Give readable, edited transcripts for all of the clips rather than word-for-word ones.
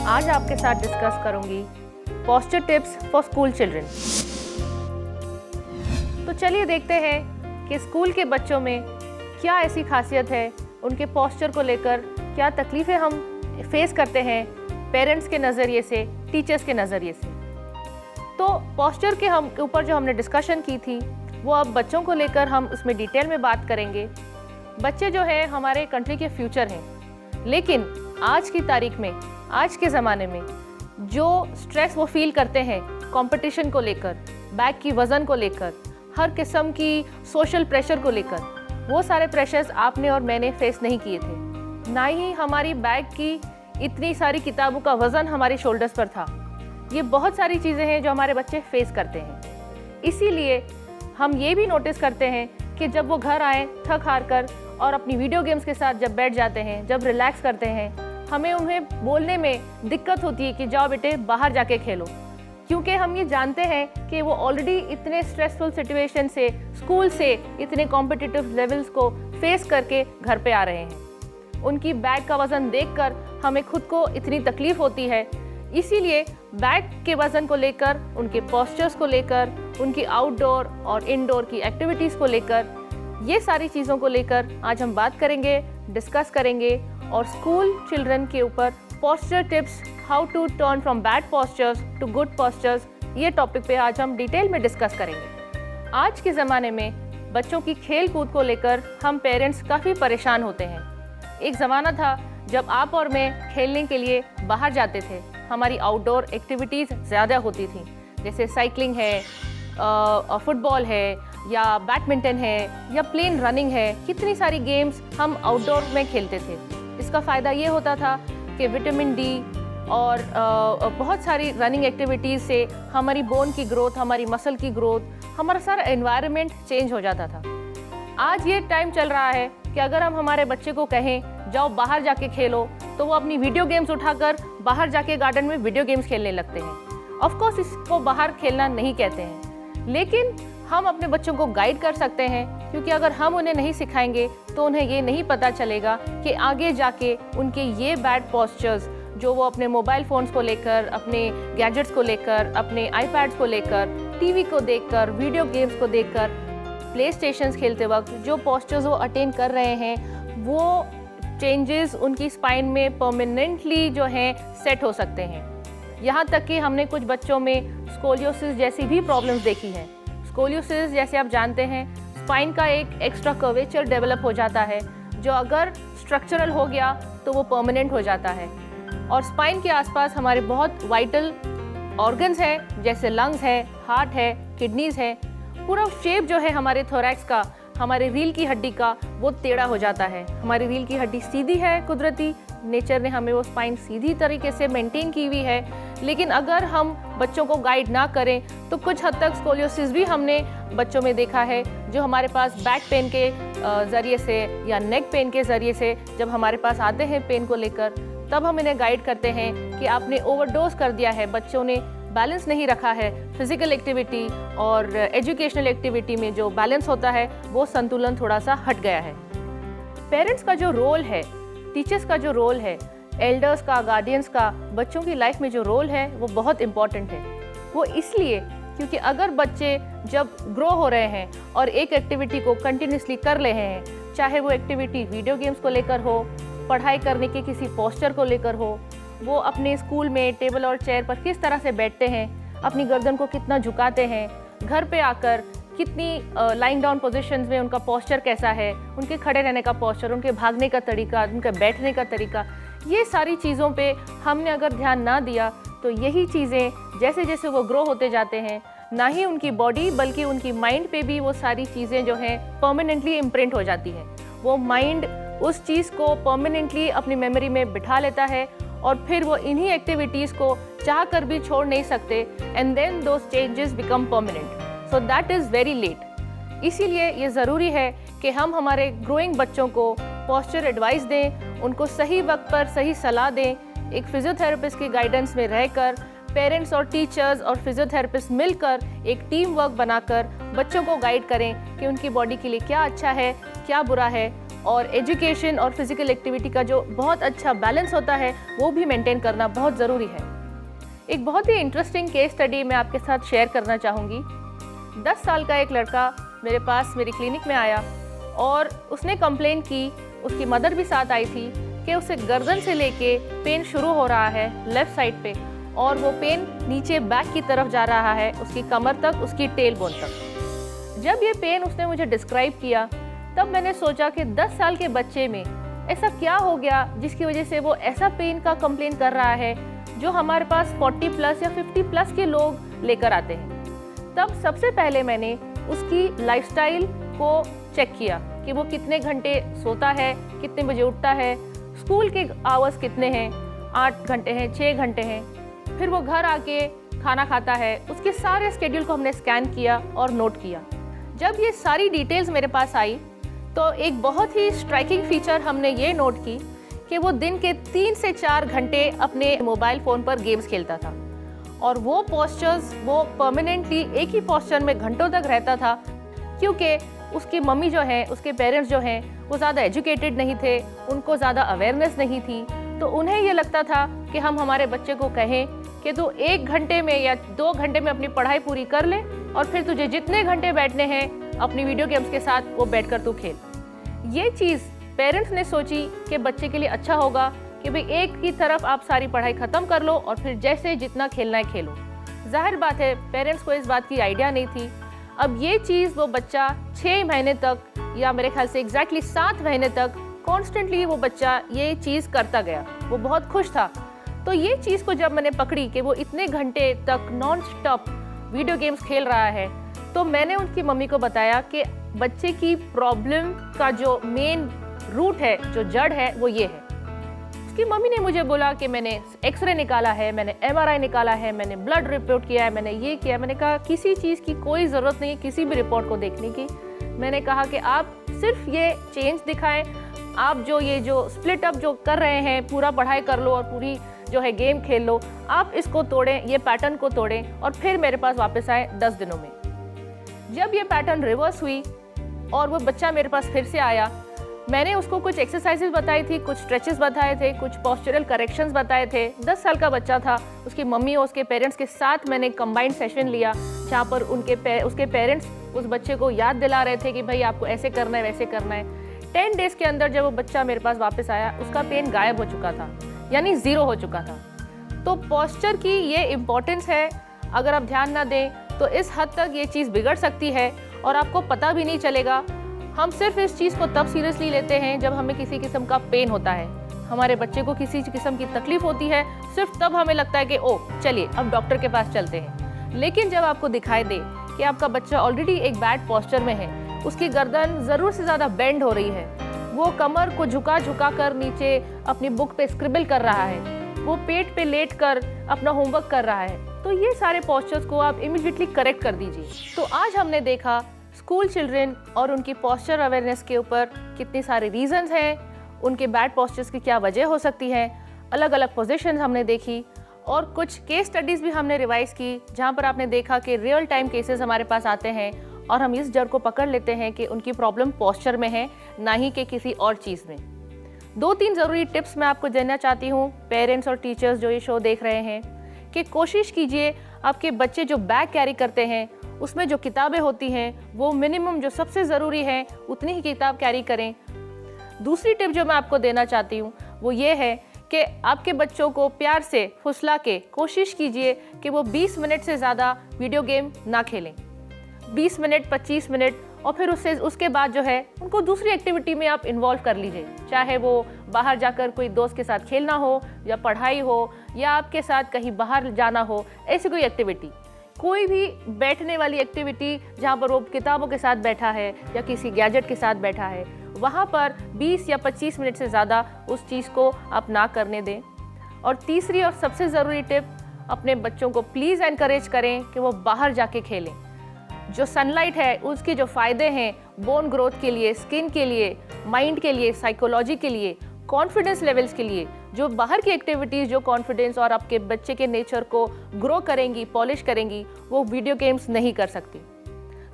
आज आपके साथ डिस्कस करूंगी posture tips for school children. तो चलिए देखते हैं कि स्कूल के बच्चों में क्या ऐसी खासियत है, उनके पोस्चर को लेकर क्या तकलीफ़ें हम फेस करते हैं पेरेंट्स के नज़रिए से, टीचर्स के नज़रिए से। तो पोस्चर के ऊपर जो हमने डिस्कशन की थी वो अब बच्चों को लेकर हम उसमें डिटेल में बात करेंगे। बच्चे जो है हमारे कंट्री के फ्यूचर हैं, लेकिन आज की तारीख में, आज के ज़माने में जो स्ट्रेस वो फील करते हैं कंपटीशन को लेकर, बैग की वज़न को लेकर, हर किस्म की सोशल प्रेशर को लेकर, वो सारे प्रेशर्स आपने और मैंने फेस नहीं किए थे। ना ही हमारी बैग की इतनी सारी किताबों का वज़न हमारी शोल्डर्स पर था। ये बहुत सारी चीज़ें हैं जो हमारे बच्चे फेस करते हैं। इसीलिए हम ये भी नोटिस करते हैं कि जब वो घर आएँ थक हार कर और अपनी वीडियो गेम्स के साथ जब बैठ जाते हैं, जब रिलैक्स करते हैं, हमें उन्हें बोलने में दिक्कत होती है कि जाओ बेटे बाहर जाके खेलो, क्योंकि हम ये जानते हैं कि वो ऑलरेडी इतने स्ट्रेसफुल सिचुएशन से, स्कूल से इतने कॉम्पिटिटिव लेवल्स को फेस करके घर पे आ रहे हैं। उनकी बैग का वज़न देखकर हमें खुद को इतनी तकलीफ़ होती है। इसीलिए बैग के वज़न को लेकर, उनके पोस्चर्स को लेकर, उनकी आउटडोर और इनडोर की एक्टिविटीज़ को लेकर, ये सारी चीज़ों को लेकर आज हम बात करेंगे, डिस्कस करेंगे और स्कूल चिल्ड्रन के ऊपर posture tips, how to turn from bad postures to good postures, ये टॉपिक पे आज हम डिटेल में डिस्कस करेंगे। आज के ज़माने में बच्चों की खेल कूद को लेकर हम पेरेंट्स काफ़ी परेशान होते हैं। एक ज़माना था जब आप और मैं खेलने के लिए बाहर जाते थे, हमारी आउटडोर एक्टिविटीज़ ज़्यादा होती थी, जैसे साइकिलिंग है, फुटबॉल है या बैडमिंटन है या प्लेन रनिंग है। कितनी सारी गेम्स हम आउटडोर में खेलते थे। इसका फ़ायदा ये होता था कि विटामिन डी और बहुत सारी रनिंग एक्टिविटीज़ से हमारी बोन की ग्रोथ, हमारी मसल की ग्रोथ, हमारा सारा एनवायरनमेंट चेंज हो जाता था। आज ये टाइम चल रहा है कि अगर हम हमारे बच्चे को कहें जाओ बाहर जाके खेलो, तो वो अपनी वीडियो गेम्स उठाकर बाहर जाके गार्डन में वीडियो गेम्स खेलने लगते हैं। ऑफ कोर्स इसको बाहर खेलना नहीं कहते हैं, लेकिन हम अपने बच्चों को गाइड कर सकते हैं, क्योंकि अगर हम उन्हें नहीं सिखाएंगे तो उन्हें ये नहीं पता चलेगा कि आगे जाके उनके ये बैड पोस्चर्स जो वो अपने मोबाइल फ़ोन्स को लेकर, अपने गैजेट्स को लेकर, अपने आईपैड्स को लेकर, टीवी को देखकर, वीडियो गेम्स को देखकर, प्ले स्टेशंस खेलते वक्त जो पोस्चर्स वो अटेन कर रहे हैं, वो चेंजेस उनकी स्पाइन में परमानेंटली जो हैं सेट हो सकते हैं। यहाँ तक कि हमने कुछ बच्चों में स्कोलियोसिस जैसी भी प्रॉब्लम्स देखी हैं। स्कोलियोसिस जैसे आप जानते हैं, स्पाइन का एक एक्स्ट्रा कर्वेचर डेवलप हो जाता है, जो अगर स्ट्रक्चरल हो गया तो वो परमानेंट हो जाता है। और स्पाइन के आसपास हमारे बहुत वाइटल ऑर्गन्स हैं, जैसे लंग्स है, हार्ट है, किडनीज़ है। पूरा शेप जो है हमारे थोरैक्स का, हमारे रीढ़ की हड्डी का, वो टेढ़ा हो जाता है। हमारी रीढ़ की हड्डी सीधी है, कुदरती नेचर ने हमें वो स्पाइन सीधी तरीके से मेंटेन की हुई है, लेकिन अगर हम बच्चों को गाइड ना करें तो कुछ हद तक स्कोलियोसिस भी हमने बच्चों में देखा है, जो हमारे पास बैक पेन के ज़रिए से या नेक पेन के ज़रिए से जब हमारे पास आते हैं पेन को लेकर, तब हम इन्हें गाइड करते हैं कि आपने ओवरडोज कर दिया है, बच्चों ने बैलेंस नहीं रखा है। फिज़िकल एक्टिविटी और एजुकेशनल एक्टिविटी में जो बैलेंस होता है वो संतुलन थोड़ा सा हट गया है। पेरेंट्स का जो रोल है, टीचर्स का जो रोल है, एल्डर्स का, गार्डियंस का, बच्चों की लाइफ में जो रोल है वो बहुत इम्पॉर्टेंट है। वो इसलिए क्योंकि अगर बच्चे जब ग्रो हो रहे हैं और एक एक्टिविटी को कंटिन्यूसली कर रहे हैं, चाहे वो एक्टिविटी वीडियो गेम्स को लेकर हो, पढ़ाई करने के किसी पोस्चर को लेकर हो, वो अपने स्कूल में टेबल और चेयर पर किस तरह से बैठते हैं, अपनी गर्दन को कितना झुकाते हैं, घर पे आकर कितनी लाइंग डाउन पोजीशंस में उनका पोस्चर कैसा है, उनके खड़े रहने का पोस्चर, उनके भागने का तरीका, उनके बैठने का तरीका, ये सारी चीज़ों पे हमने अगर ध्यान ना दिया तो यही चीज़ें जैसे जैसे वो ग्रो होते जाते हैं, ना ही उनकी बॉडी बल्कि उनकी माइंड पे भी वो सारी चीज़ें जो हैं परमानेंटली इम्प्रिंट हो जाती हैं। वो माइंड उस चीज़ को परमानेंटली अपनी मेमोरी में बिठा लेता है और फिर वो इन्हीं एक्टिविटीज़ को चाह कर भी छोड़ नहीं सकते, and then those changes become permanent. So that is very late. इसीलिए ये ज़रूरी है कि हम हमारे ग्रोइंग बच्चों को पोस्चर एडवाइस दें, उनको सही वक्त पर सही सलाह दें। एक फिजियोथेरेपिस्ट की गाइडेंस में रहकर पेरेंट्स और टीचर्स और फिजियोथेरेपिस्ट मिलकर एक टीम वर्क बनाकर बच्चों को गाइड करें कि उनकी बॉडी के लिए क्या अच्छा है, क्या बुरा है, और एजुकेशन और फिजिकल एक्टिविटी का जो बहुत अच्छा बैलेंस होता है वो भी मेंटेन करना बहुत ज़रूरी है। एक बहुत ही इंटरेस्टिंग केस स्टडी मैं आपके साथ शेयर करना चाहूँगी। 10 साल का एक लड़का मेरे पास मेरी क्लिनिक में आया और उसने कंप्लेन की, उसकी मदर भी साथ आई थी, कि उसे गर्दन से लेके पेन शुरू हो रहा है लेफ़्ट साइड पे और वो पेन नीचे बैक की तरफ जा रहा है, उसकी कमर तक, उसकी टेल बोन तक। जब ये पेन उसने मुझे डिस्क्राइब किया तब मैंने सोचा कि 10 साल के बच्चे में ऐसा क्या हो गया जिसकी वजह से वो ऐसा पेन का कंप्लेन कर रहा है जो हमारे पास 40 प्लस या 50 प्लस के लोग लेकर आते हैं। तब सबसे पहले मैंने उसकी लाइफस्टाइल को चेक किया कि वो कितने घंटे सोता है, कितने बजे उठता है, स्कूल के आवर्स कितने हैं, 8 घंटे हैं, 6 घंटे हैं, फिर वो घर आके खाना खाता है। उसके सारे स्केड्यूल को हमने स्कैन किया और नोट किया। जब ये सारी डिटेल्स मेरे पास आई तो एक बहुत ही स्ट्राइकिंग फीचर हमने ये नोट की कि वो दिन के 3 से 4 घंटे अपने मोबाइल फ़ोन पर गेम्स खेलता था और वो पोस्चर्स वो परमानेंटली एक ही पोस्चर में घंटों तक रहता था, क्योंकि उसकी मम्मी जो है, उसके पेरेंट्स जो हैं, वो ज़्यादा एजुकेटेड नहीं थे, उनको ज़्यादा अवेयरनेस नहीं थी। तो उन्हें ये लगता था कि हम हमारे बच्चे को कहें कि तू 1 घंटे में या 2 घंटे में अपनी पढ़ाई पूरी कर ले और फिर तुझे जितने घंटे बैठने हैं अपनी वीडियो गेम्स के साथ वो बैठकर तू खेल। ये चीज़ पेरेंट्स ने सोची कि बच्चे के लिए अच्छा होगा कि भाई एक ही तरफ आप सारी पढ़ाई ख़त्म कर लो और फिर जैसे जितना खेलना है खेलो। जाहिर बात है पेरेंट्स को इस बात की आइडिया नहीं थी। अब ये चीज़ वो बच्चा 6 महीने तक या मेरे ख्याल से एग्जैक्टली 7 महीने तक कॉन्स्टेंटली वो बच्चा ये चीज़ करता गया। वो बहुत खुश था। तो ये चीज़ को जब मैंने पकड़ी कि वो इतने घंटे तक नॉन स्टॉप वीडियो गेम्स खेल रहा है, तो मैंने उनकी मम्मी को बताया कि बच्चे की प्रॉब्लम का जो मेन रूट है, जो जड़ है, वो ये है। उसकी मम्मी ने मुझे बोला कि मैंने एक्सरे निकाला है, मैंने MRI निकाला है, मैंने ब्लड रिपोर्ट किया है, मैंने ये किया। मैंने कहा किसी चीज़ की कोई ज़रूरत नहीं है किसी भी रिपोर्ट को देखने की। मैंने कहा कि आप सिर्फ ये चेंज दिखाएं, आप जो स्प्लिट अप जो कर रहे हैं, पूरा पढ़ाई कर लो और पूरी जो है गेम खेल लो, आप इसको तोड़ें, ये पैटर्न को तोड़ें और फिर मेरे पास वापस आए 10 दिनों में। जब ये पैटर्न रिवर्स हुई और वो बच्चा मेरे पास फिर से आया, मैंने उसको कुछ एक्सरसाइजेज बताई थी, कुछ स्ट्रेचेस बताए थे, कुछ पोस्चरल करेक्शंस बताए थे। 10 साल का बच्चा था। उसकी मम्मी और उसके पेरेंट्स के साथ मैंने कंबाइंड सेशन लिया जहाँ पर उसके पेरेंट्स उस बच्चे को याद दिला रहे थे कि भाई आपको ऐसे करना है, वैसे करना है। 10 डेज़ के अंदर जब वो बच्चा मेरे पास वापस आया, उसका पेन गायब हो चुका था, यानी 0 हो चुका था। तो पोस्चर की ये इम्पोर्टेंस है। अगर आप ध्यान ना दें तो इस हद तक ये चीज़ बिगड़ सकती है और आपको पता भी नहीं चलेगा। हम सिर्फ इस चीज़ को तब सीरियसली लेते हैं जब हमें किसी किस्म का पेन होता है, हमारे बच्चे को किसी किस्म की तकलीफ होती है, सिर्फ तब हमें लगता है कि ओह चलिए अब डॉक्टर के पास चलते हैं। लेकिन जब आपको दिखाई दे कि आपका बच्चा ऑलरेडी एक बैड पोस्चर में है, उसकी गर्दन ज़रूर से ज़्यादा बेंड हो रही है, वो कमर को झुका झुका कर नीचे अपनी बुक पे स्क्रिबल कर रहा है, वो पेट पे लेट कर अपना होमवर्क कर रहा है, तो ये सारे पोस्चर्स को आप इमीडिएटली करेक्ट कर दीजिए। तो आज हमने देखा स्कूल चिल्ड्रन और उनकी पोस्चर अवेयरनेस के ऊपर कितनी सारे रीजंस हैं, उनके बैड पोस्चर्स की क्या वजह हो सकती है, अलग अलग पोजीशंस हमने देखी और कुछ केस स्टडीज़ भी हमने रिवाइज की जहाँ पर आपने देखा कि रियल टाइम केसेस हमारे पास आते हैं और हम इस जड़ को पकड़ लेते हैं कि उनकी प्रॉब्लम पोस्चर में है, ना ही कि किसी और चीज़ में। 2-3 ज़रूरी टिप्स मैं आपको देना चाहती हूँ पेरेंट्स और टीचर्स जो ये शो देख रहे हैं, कि कोशिश कीजिए आपके बच्चे जो बैग कैरी करते हैं उसमें जो किताबें होती हैं वो मिनिमम जो सबसे ज़रूरी है उतनी ही किताब कैरी करें। दूसरी टिप जो मैं आपको देना चाहती हूँ वो ये है कि आपके बच्चों को प्यार से फुसला के कोशिश कीजिए कि वो 20 मिनट से ज़्यादा वीडियो गेम ना खेलें। 20 मिनट 25 मिनट और फिर उसके बाद जो है उनको दूसरी एक्टिविटी में आप इन्वॉल्व कर लीजिए, चाहे वो बाहर जाकर कोई दोस्त के साथ खेलना हो या पढ़ाई हो या आपके साथ कहीं बाहर जाना हो, ऐसी कोई एक्टिविटी, कोई भी बैठने वाली एक्टिविटी जहाँ पर वो किताबों के साथ बैठा है या किसी गैजेट के साथ बैठा है, वहाँ पर 20 या 25 मिनट से ज़्यादा उस चीज़ को आप ना करने दें। और तीसरी और सबसे ज़रूरी टिप, अपने बच्चों को प्लीज़ एनकरेज करें कि वो बाहर जाके खेलें। जो सनलाइट है उसके जो फ़ायदे हैं बोन ग्रोथ के लिए, स्किन के लिए, माइंड के लिए, साइकोलॉजी के लिए, कॉन्फिडेंस लेवल्स के लिए, जो बाहर की एक्टिविटीज़ जो कॉन्फिडेंस और आपके बच्चे के नेचर को ग्रो करेंगी, पॉलिश करेंगी, वो वीडियो गेम्स नहीं कर सकती।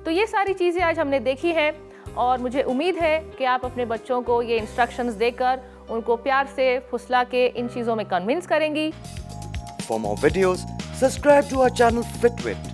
तो ये सारी चीज़ें आज हमने देखी हैं और मुझे उम्मीद है कि आप अपने बच्चों को ये इंस्ट्रक्शंस देकर उनको प्यार से फुसला के इन चीज़ों में कन्विंस करेंगी। For more videos, subscribe to our channel FitWit.